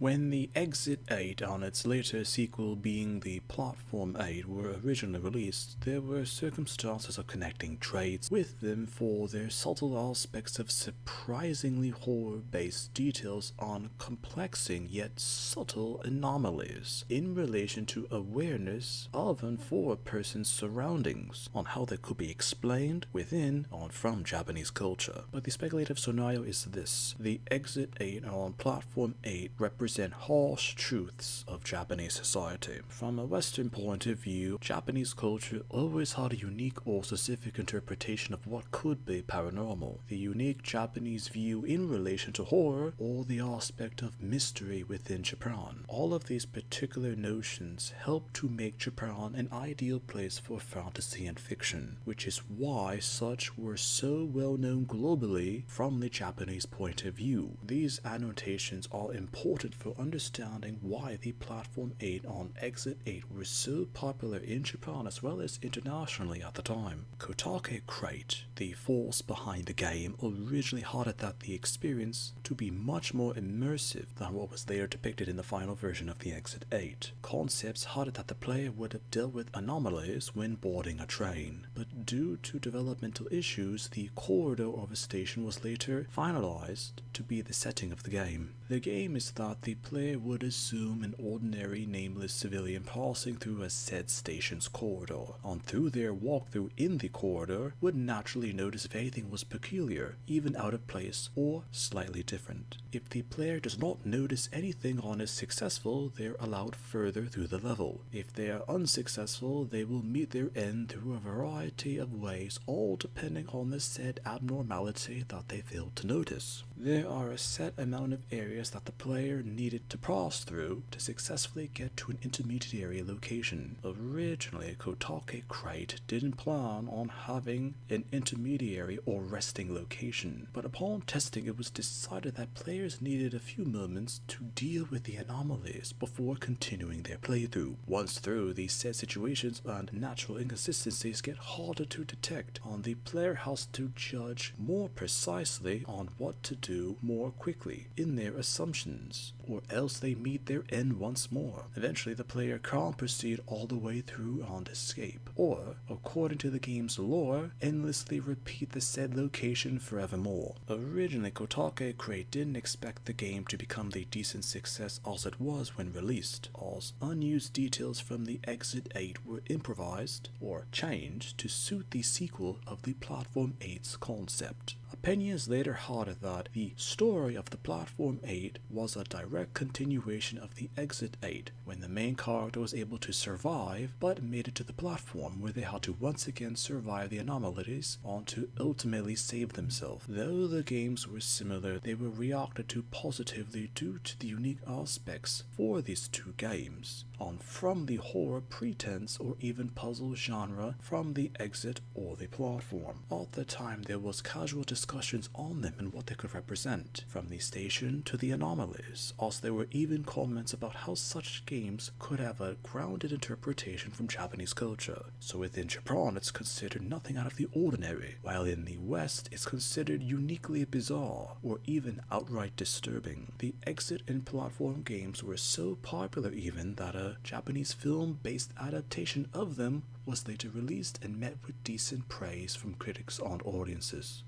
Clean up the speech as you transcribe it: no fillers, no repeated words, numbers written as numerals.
When the Exit 8 and its later sequel being the Platform 8 were originally released, there were circumstances of connecting traits with them for their subtle aspects of surprisingly horror-based details on complexing yet subtle anomalies in relation to awareness of and for a person's surroundings, on how they could be explained within and from Japanese culture. But the speculative scenario is this: the Exit 8 and Platform 8 represent harsh truths of Japanese society. From a Western point of view, Japanese culture always had a unique or specific interpretation of what could be paranormal. The unique Japanese view in relation to horror, or the aspect of mystery within Japan. All of these particular notions help to make Japan an ideal place for fantasy and fiction, which is why such were so well known globally from the Japanese point of view. These annotations are important for understanding why the Platform 8 on Exit 8 were so popular in Japan as well as internationally at the time. Kotake Crate, the force behind the game, originally had it that the experience to be much more immersive than what was later depicted in the final version of the Exit 8. Concepts had it that the player would have dealt with anomalies when boarding a train, but due to developmental issues, the corridor of a station was later finalized to be the setting of the game. The game is that the player would assume an ordinary nameless civilian passing through a said station's corridor, and through their walkthrough in the corridor would naturally notice if anything was peculiar, even out of place, or slightly different. If the player does not notice anything and is successful, they're allowed further through the level. If they are unsuccessful, they will meet their end through a variety of ways, all depending on the said abnormality that they failed to notice. There are a set amount of areas that the player needed to pass through to successfully get to an intermediary location. Originally, Kotake Crate didn't plan on having an intermediary or resting location, but upon testing it was decided that players needed a few moments to deal with the anomalies before continuing their playthrough. Once through, these said situations and natural inconsistencies get harder to detect, and the player has to judge more precisely on what to do more quickly in their assumptions, or else they meet their end once more. Eventually the player can't proceed all the way through and escape, or, according to the game's lore, endlessly repeat the said location forevermore. Originally, Kotake Crate didn't expect the game to become the decent success as it was when released, as unused details from the Exit 8 were improvised or changed to suit the sequel of the Platform 8's concept. Opinions later had it that the story of the Platform 8 was a direct continuation of the Exit 8, when the main character was able to survive but made it to the platform where they had to once again survive the anomalies and to ultimately save themselves. Though the games were similar, they were reacted to positively due to the unique aspects for these two games, and from the horror pretense or even puzzle genre from the Exit or the Platform. At the time there was casual discussions on them and what they could represent, from the station to the anomalies, as there were even comments about how such games could have a grounded interpretation from Japanese culture. So within Japan it's considered nothing out of the ordinary, while in the West it's considered uniquely bizarre or even outright disturbing. The Exit and Platform games were so popular even that a Japanese film-based adaptation of them was later released and met with decent praise from critics and audiences.